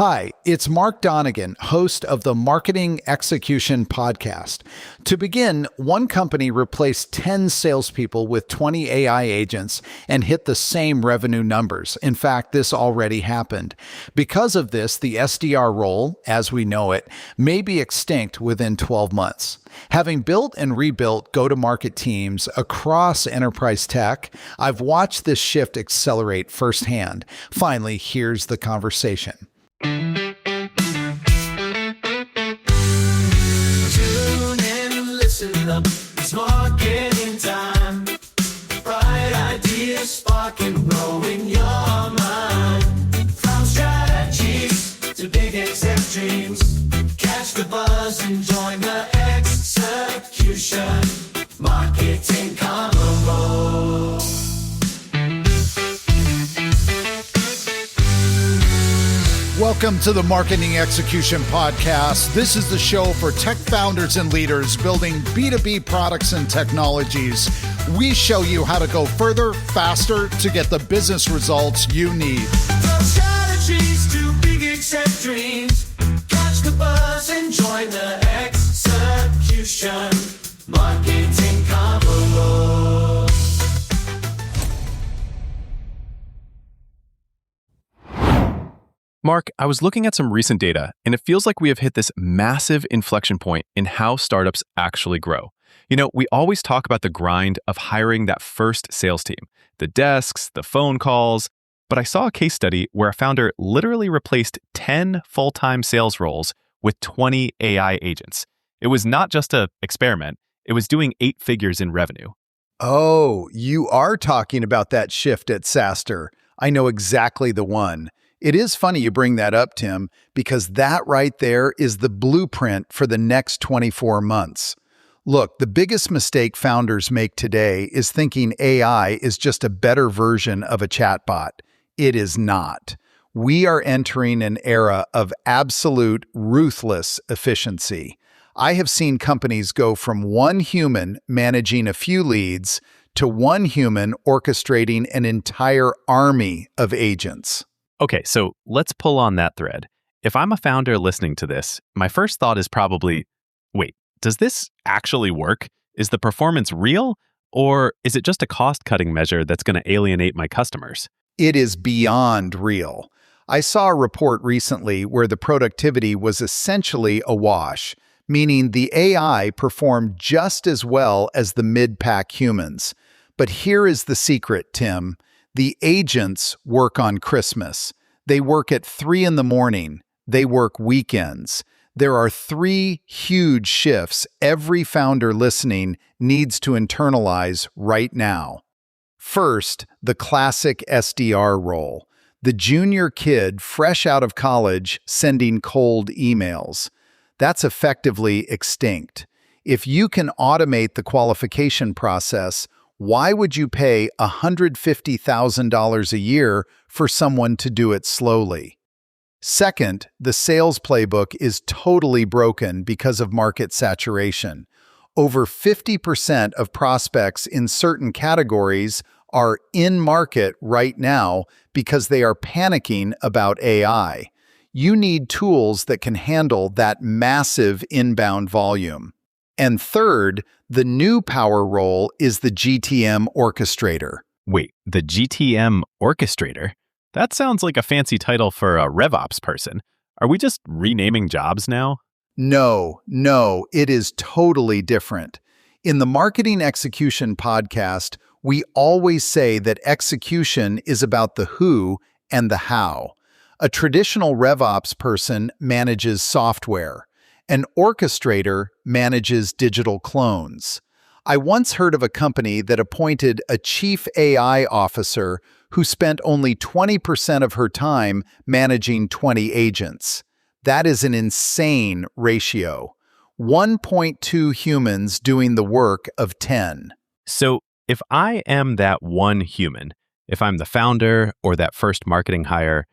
Hi, it's Mark Donegan, host of the Marketing Execution Podcast. To begin, one company replaced 10 salespeople with 20 AI agents and hit the same revenue numbers. In fact, this already happened. Because of this, the SDR role, as we know it, may be extinct within 12 months. Having built and rebuilt go-to-market teams across enterprise tech, I've watched this shift accelerate firsthand. Finally, here's the conversation. Tune in, listen up, it's marketing time. Bright ideas sparking, blowing your mind. From strategies to big exec dreams, catch the buzz and join the execution. Marketing Convo. Welcome to the Marketing Execution Podcast. This is the show for tech founders and leaders building B2B products and technologies. We show you how to go further, faster to get the business results you need. From strategies to big exec dreams, catch the buzz and join the execution. Marketing Convo. Mark, I was looking at some recent data, and it feels like we have hit this massive inflection point in how startups actually grow. You know, we always talk about the grind of hiring that first sales team, the desks, the phone calls, but I saw a case study where a founder literally replaced 10 full-time sales roles with 20 AI agents. It was not just an experiment, it was doing 8 figures in revenue. Oh, you are talking about that shift at SaaStr. I know exactly the one. It is funny you bring that up, Tim, because that right there is the blueprint for the next 24 months. Look, the biggest mistake founders make today is thinking AI is just a better version of a chatbot. It is not. We are entering an era of absolute ruthless efficiency. I have seen companies go from one human managing a few leads to one human orchestrating an entire army of agents. Okay, so let's pull on that thread. If I'm a founder listening to this, my first thought is probably, wait, does this actually work? Is the performance real? Or is it just a cost-cutting measure that's going to alienate my customers? It is beyond real. I saw a report recently where the productivity was essentially a wash, meaning the AI performed just as well as the mid-pack humans. But here is the secret, Tim. The agents work on Christmas. They work at 3 a.m. They work weekends. There are 3 huge shifts every founder listening needs to internalize right now. First, the classic SDR role. The junior kid fresh out of college sending cold emails. That's effectively extinct. If you can automate the qualification process, why would you pay $150,000 a year for someone to do it slowly? Second, the sales playbook is totally broken because of market saturation. Over 50% of prospects in certain categories are in market right now because they are panicking about AI. You need tools that can handle that massive inbound volume. And third, the new power role is the GTM orchestrator. Wait, the GTM orchestrator? That sounds like a fancy title for a RevOps person. Are we just renaming jobs now? No, it is totally different. In the Marketing Execution Podcast, we always say that execution is about the who and the how. A traditional RevOps person manages software. An orchestrator manages digital clones. I once heard of a company that appointed a chief AI officer who spent only 20% of her time managing 20 agents. That is an insane ratio. 1.2 humans doing the work of 10. So if I am that one human, if I'm the founder or that first marketing hire,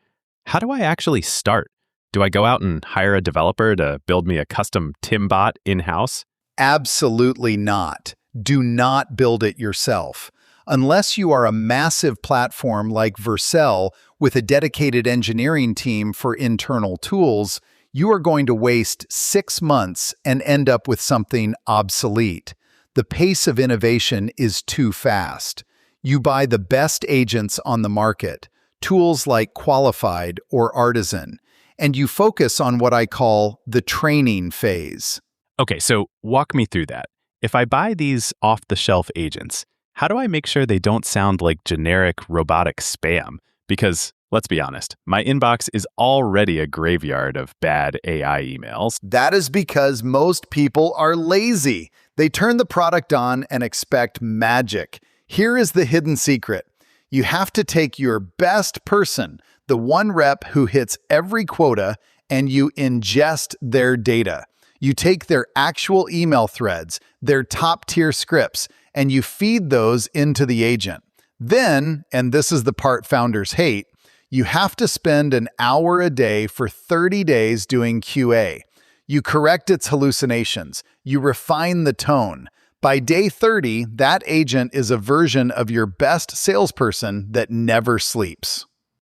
how do I actually start? Do I go out and hire a developer to build me a custom Tim bot in-house? Absolutely not. Do not build it yourself. Unless you are a massive platform like Vercel, With a dedicated engineering team for internal tools, you are going to waste 6 months and end up with something obsolete. The pace of innovation is too fast. You buy the best agents on the market, tools like Qualified or Artisan, and you focus on what I call the training phase. Okay, so walk me through that. If I buy these off-the-shelf agents, how do I make sure they don't sound like generic robotic spam? Because, let's be honest, my inbox is already a graveyard of bad AI emails. That is because most people are lazy. They turn the product on and expect magic. Here is the hidden secret. You have to take your best person, the one rep who hits every quota, and you ingest their data. You take their actual email threads, their top-tier scripts, and you feed those into the agent. Then, and this is the part founders hate, you have to spend an hour a day for 30 days doing QA. You correct its hallucinations. You refine the tone. By day 30, that agent is a version of your best salesperson that never sleeps.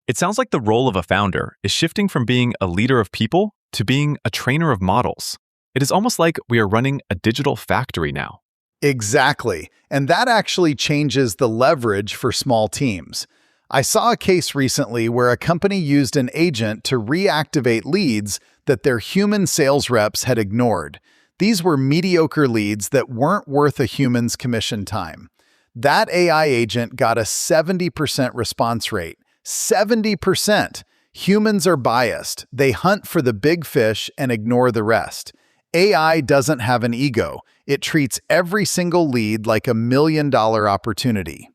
It sounds like the role of a founder is shifting from being a leader of people to being a trainer of models. It is almost like we are running a digital factory now. Exactly. And that actually changes the leverage for small teams. I saw a case recently where a company used an agent to reactivate leads that their human sales reps had ignored. These were mediocre leads that weren't worth a human's commission time. That AI agent got a 70% response rate. 70%! Humans are biased. They hunt for the big fish and ignore the rest. AI doesn't have an ego. It treats every single lead like a $1 million opportunity.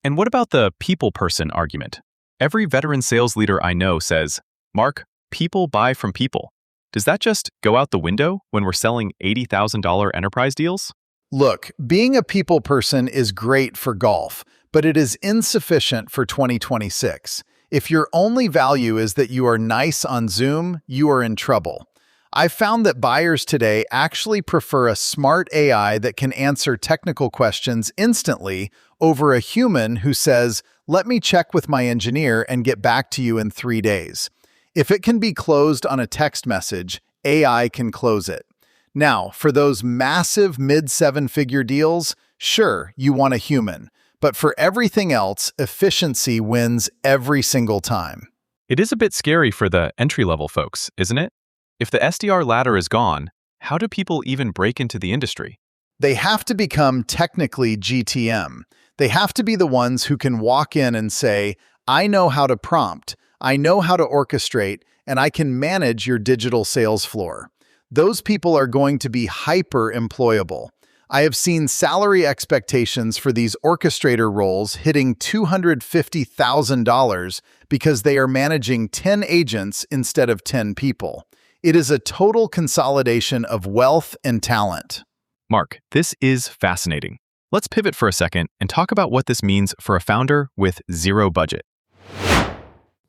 And what about the people person argument? Every veteran sales leader I know says, Mark, people buy from people. Does that just go out the window when we're selling $80,000 enterprise deals? Look, being a people person is great for golf, but it is insufficient for 2026. If your only value is that you are nice on Zoom, you are in trouble. I've found that buyers today actually prefer a smart AI that can answer technical questions instantly over a human who says, "Let me check with my engineer and get back to you in 3 days." If it can be closed on a text message, AI can close it. Now, for those massive mid-7-figure deals, sure, you want a human. But for everything else, efficiency wins every single time. It is a bit scary for the entry-level folks, isn't it? If the SDR ladder is gone, how do people even break into the industry? They have to become technically GTM. They have to be the ones who can walk in and say, I know how to prompt, I know how to orchestrate, and I can manage your digital sales floor. Those people are going to be hyper-employable. I have seen salary expectations for these orchestrator roles hitting $250,000 because they are managing 10 agents instead of 10 people. It is a total consolidation of wealth and talent. Mark, this is fascinating. Let's pivot for a second and talk about what this means for a founder with zero budget.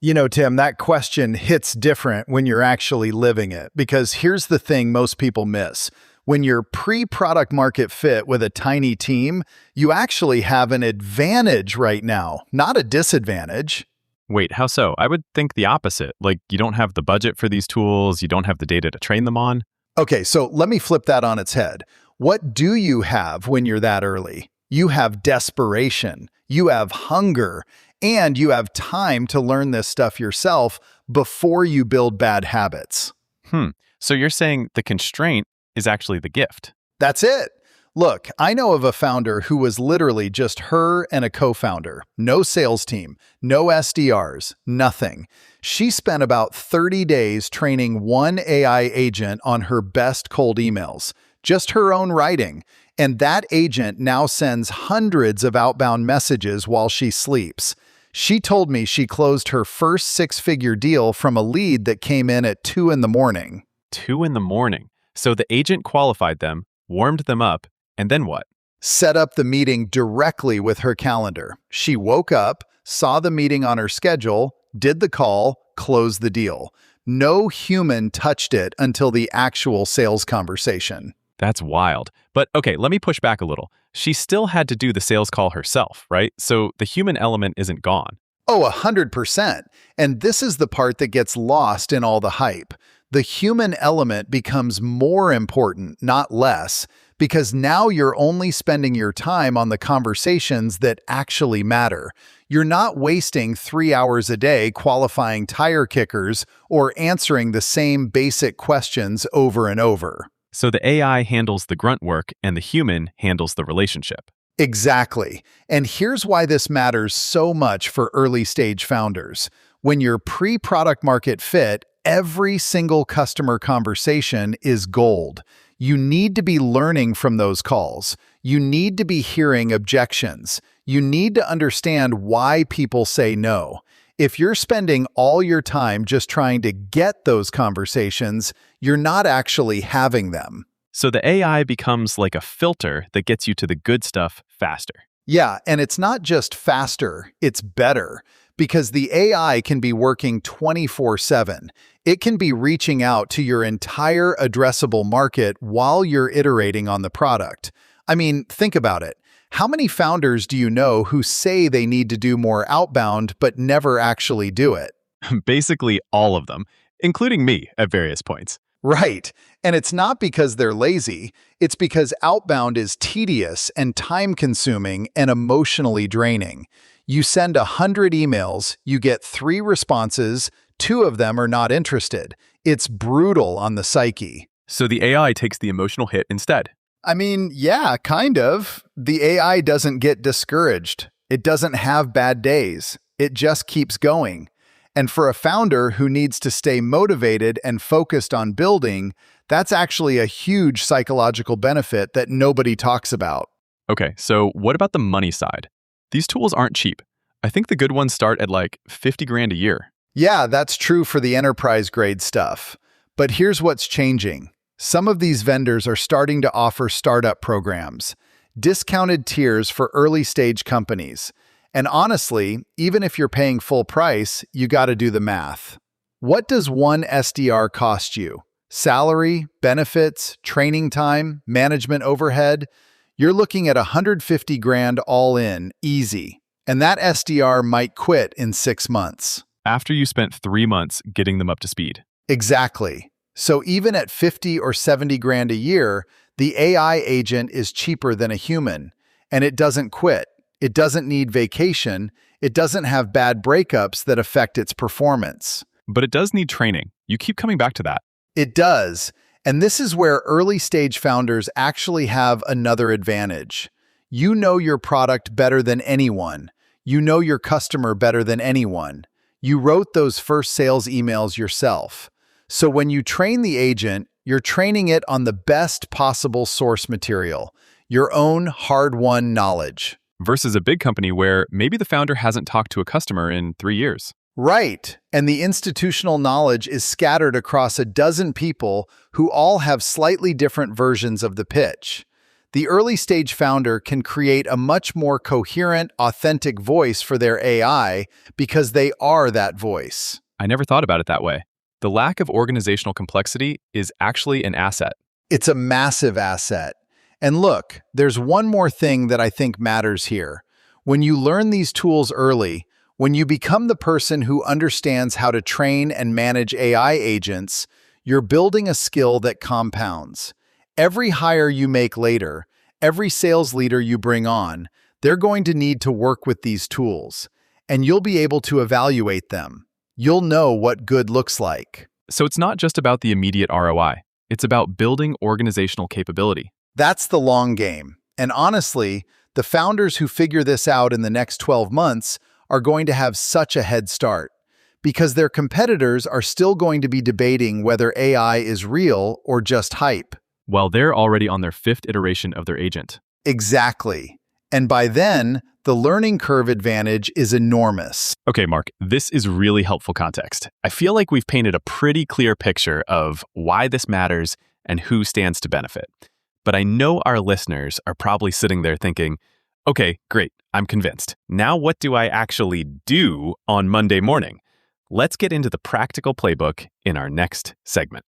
You know, Tim, that question hits different when you're actually living it, because here's the thing most people miss. When you're pre-product market fit with a tiny team, you actually have an advantage right now, not a disadvantage. Wait, how so? I would think the opposite. Like, you don't have the budget for these tools, you don't have the data to train them on. Okay, so let me flip that on its head. What do you have when you're that early? You have desperation, you have hunger, and you have time to learn this stuff yourself before you build bad habits. So you're saying the constraint is actually the gift. That's it. Look, I know of a founder who was literally just her and a co-founder. No sales team, no SDRs, nothing. She spent about 30 days training one AI agent on her best cold emails, just her own writing. And that agent now sends hundreds of outbound messages while she sleeps. She told me she closed her first 6-figure deal from a lead that came in at 2 in the morning. 2 in the morning. So the agent qualified them, warmed them up, and then what? Set up the meeting directly with her calendar. She woke up, saw the meeting on her schedule, did the call, closed the deal. No human touched it until the actual sales conversation. That's wild. But okay, let me push back a little. She still had to do the sales call herself, right? So the human element isn't gone. Oh, 100%. And this is the part that gets lost in all the hype. The human element becomes more important, not less, because now you're only spending your time on the conversations that actually matter. You're not wasting 3 hours a day qualifying tire kickers or answering the same basic questions over and over. So the AI handles the grunt work and the human handles the relationship. Exactly. And here's why this matters so much for early stage founders. When you're pre-product market fit, every single customer conversation is gold. You need to be learning from those calls. You need to be hearing objections. You need to understand why people say no. If you're spending all your time just trying to get those conversations, you're not actually having them. So the AI becomes like a filter that gets you to the good stuff faster. Yeah, and it's not just faster, it's better. Because the AI can be working 24/7. It can be reaching out to your entire addressable market while you're iterating on the product. I mean, think about it. How many founders do you know who say they need to do more outbound but never actually do it? Basically all of them, including me at various points. Right. And it's not because they're lazy. It's because outbound is tedious and time-consuming and emotionally draining. You send 100 emails, you get 3 responses, 2 of them are not interested. It's brutal on the psyche. So the AI takes the emotional hit instead. I mean, yeah, kind of. The AI doesn't get discouraged. It doesn't have bad days. It just keeps going. And for a founder who needs to stay motivated and focused on building, that's actually a huge psychological benefit that nobody talks about. Okay, so what about the money side? These tools aren't cheap. I think the good ones start at like 50 grand a year. Yeah, that's true for the enterprise grade stuff. But here's what's changing. Some of these vendors are starting to offer startup programs, discounted tiers for early stage companies. And honestly, even if you're paying full price, you got to do the math. What does one SDR cost you? Salary, benefits, training time, management overhead? You're looking at 150 grand all in, easy. And that SDR might quit in 6 months. After you spent 3 months getting them up to speed. Exactly. So even at 50 or 70 grand a year, the AI agent is cheaper than a human. And it doesn't quit. It doesn't need vacation. It doesn't have bad breakups that affect its performance. But it does need training. You keep coming back to that. It does. And this is where early stage founders actually have another advantage. You know your product better than anyone. You know your customer better than anyone. You wrote those first sales emails yourself. So when you train the agent, you're training it on the best possible source material, your own hard-won knowledge. Versus a big company where maybe the founder hasn't talked to a customer in 3 years. Right. And the institutional knowledge is scattered across a dozen people who all have slightly different versions of the pitch. The early stage founder can create a much more coherent, authentic voice for their AI because they are that voice. I never thought about it that way. The lack of organizational complexity is actually an asset. It's a massive asset. And look, there's one more thing that I think matters here. When you learn these tools early, when you become the person who understands how to train and manage AI agents, you're building a skill that compounds. Every hire you make later, every sales leader you bring on, they're going to need to work with these tools, and you'll be able to evaluate them. You'll know what good looks like. So it's not just about the immediate ROI. It's about building organizational capability. That's the long game. And honestly, the founders who figure this out in the next 12 months are going to have such a head start because their competitors are still going to be debating whether AI is real or just hype. Well, they're already on their 5th iteration of their agent. Exactly. And by then, the learning curve advantage is enormous. Okay, Mark, this is really helpful context. I feel like we've painted a pretty clear picture of why this matters and who stands to benefit. But I know our listeners are probably sitting there thinking, okay, great, I'm convinced. Now what do I actually do on Monday morning? Let's get into the practical playbook in our next segment.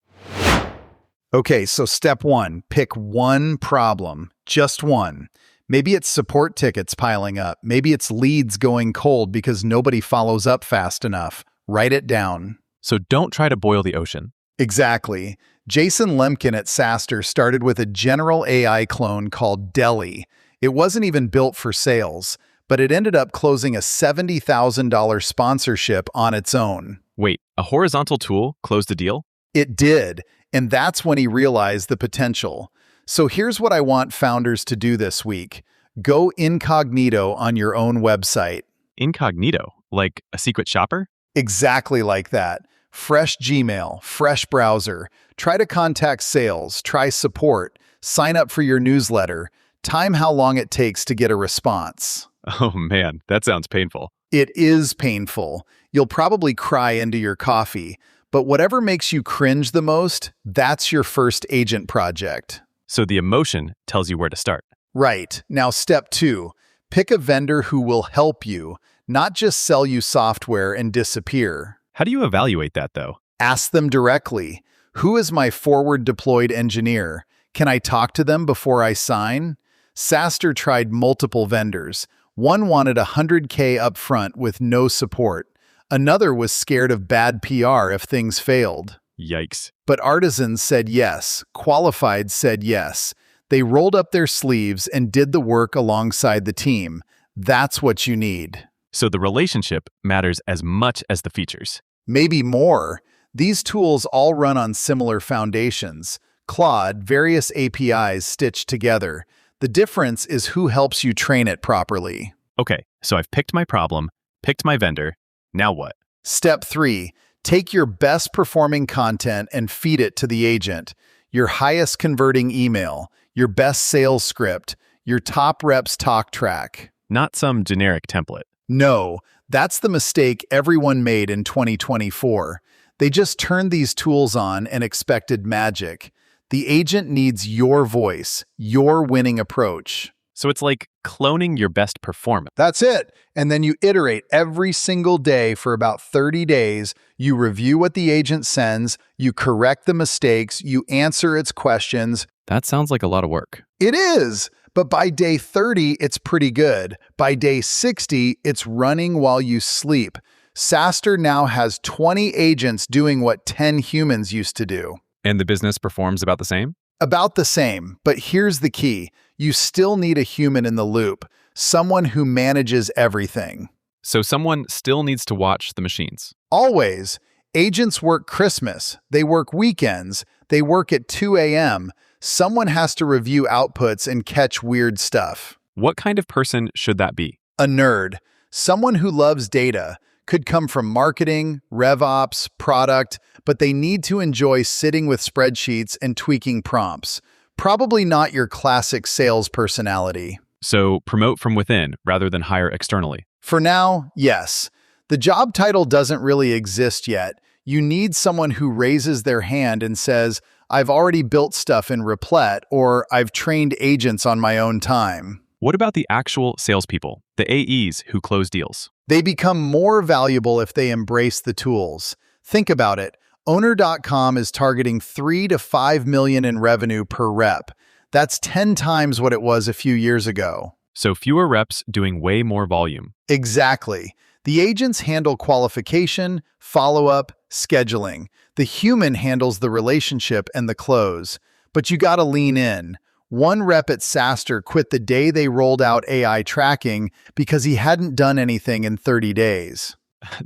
Okay, so step 1, pick one problem, just one. Maybe it's support tickets piling up. Maybe it's leads going cold because nobody follows up fast enough. Write it down. So don't try to boil the ocean. Exactly. Jason Lemkin at SaaStr started with a general AI clone called Deli. It wasn't even built for sales, but it ended up closing a $70,000 sponsorship on its own. Wait, a horizontal tool closed the deal? It did, and that's when he realized the potential. So here's what I want founders to do this week. Go incognito on your own website. Incognito, like a secret shopper? Exactly like that. Fresh Gmail, fresh browser. Try to contact sales, try support, sign up for your newsletter. Time how long it takes to get a response. Oh man, that sounds painful. It is painful. You'll probably cry into your coffee, but whatever makes you cringe the most, that's your first agent project. So the emotion tells you where to start. Right. Now, step 2, pick a vendor who will help you, not just sell you software and disappear. How do you evaluate that though? Ask them directly. Who is my forward deployed engineer? Can I talk to them before I sign? SaaStr tried multiple vendors. One wanted $100K upfront with no support. Another was scared of bad PR if things failed. Yikes. But Artisans said yes. Qualified said yes. They rolled up their sleeves and did the work alongside the team. That's what you need. So the relationship matters as much as the features. Maybe more. These tools all run on similar foundations. Claude, various APIs stitched together. The difference is who helps you train it properly. Okay, so I've picked my problem, picked my vendor. Now what? Step 3, take your best performing content and feed it to the agent. Your highest converting email, your best sales script, your top reps talk track. Not some generic template. No, that's the mistake everyone made in 2024. They just turned these tools on and expected magic. The agent needs your voice, your winning approach. So it's like cloning your best performance. That's it. And then you iterate every single day for about 30 days. You review what the agent sends, you correct the mistakes, you answer its questions. That sounds like a lot of work. It is. But by day 30, it's pretty good. By day 60, it's running while you sleep. SaaStr now has 20 agents doing what 10 humans used to do. And the business performs about the same? About the same, but here's the key. You still need a human in the loop, someone who manages everything. So someone still needs to watch the machines. Always. Agents work Christmas, they work weekends, they work at 2 a.m. Someone has to review outputs and catch weird stuff. What kind of person should that be? A nerd, someone who loves data, could come from marketing, RevOps, product, but they need to enjoy sitting with spreadsheets and tweaking prompts. Probably not your classic sales personality. So promote from within rather than hire externally. For now, yes. The job title doesn't really exist yet. You need someone who raises their hand and says, I've already built stuff in Replet, or I've trained agents on my own time. What about the actual salespeople, the AEs who close deals? They become more valuable if they embrace the tools. Think about it. Owner.com is targeting 3 to 5 million in revenue per rep. That's 10 times what it was a few years ago. So fewer reps doing way more volume. Exactly. The agents handle qualification, follow-up, scheduling. The human handles the relationship and the close. But you gotta lean in. One rep at SaaStr quit the day they rolled out AI tracking because he hadn't done anything in 30 days.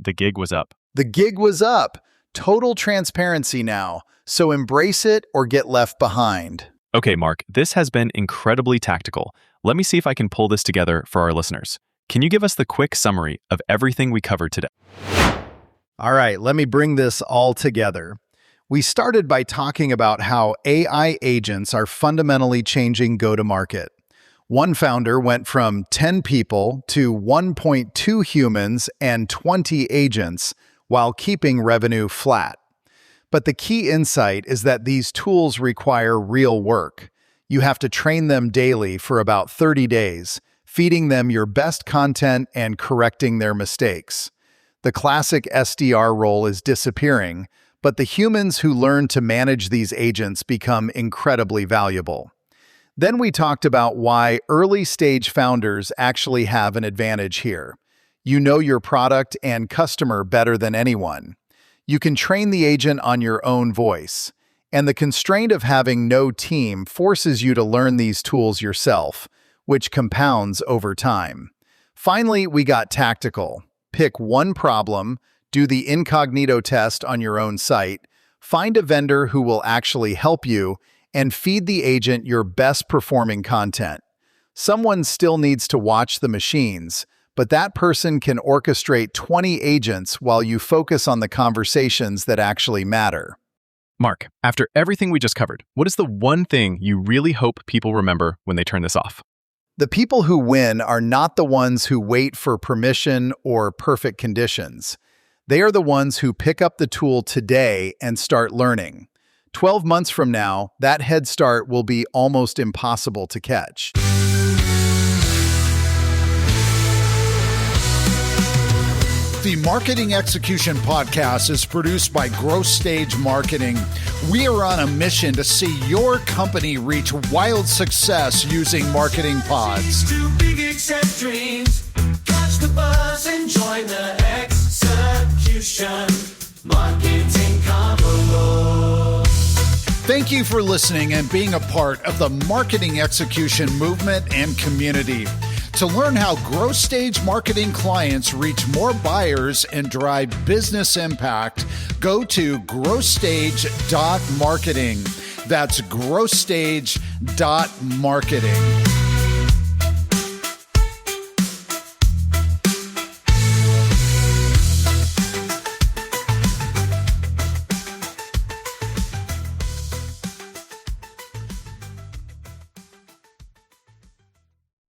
The gig was up. The gig was up. Total transparency now. So embrace it or get left behind. Okay, Mark, this has been incredibly tactical. Let me see if I can pull this together for our listeners. Can you give us the quick summary of everything we covered today? All right, let me bring this all together. We started by talking about how AI agents are fundamentally changing go-to-market. One founder went from 10 people to 1.2 humans and 20 agents while keeping revenue flat. But the key insight is that these tools require real work. You have to train them daily for about 30 days, feeding them your best content and correcting their mistakes. The classic SDR role is disappearing, but the humans who learn to manage these agents become incredibly valuable. Then we talked about why early stage founders actually have an advantage here. You know your product and customer better than anyone. You can train the agent on your own voice. And the constraint of having no team forces you to learn these tools yourself, which compounds over time. Finally, we got tactical. Pick one problem, do the incognito test on your own site, find a vendor who will actually help you, and feed the agent your best performing content. Someone still needs to watch the machines, but that person can orchestrate 20 agents while you focus on the conversations that actually matter. Mark, after everything we just covered, what is the one thing you really hope people remember when they turn this off? The people who win are not the ones who wait for permission or perfect conditions. They are the ones who pick up the tool today and start learning. 12 months from now, that head start will be almost impossible to catch. The Marketing Execution Podcast is produced by Growth Stage Marketing. We are on a mission to see your company reach wild success using marketing pods. Too big, accept dreams. Catch the buzz and join the execution. Marketing Convo. Thank you for listening and being a part of the marketing execution movement and community. To learn how growth stage marketing clients reach more buyers and drive business impact, go to growthstage.marketing. That's growthstage.marketing.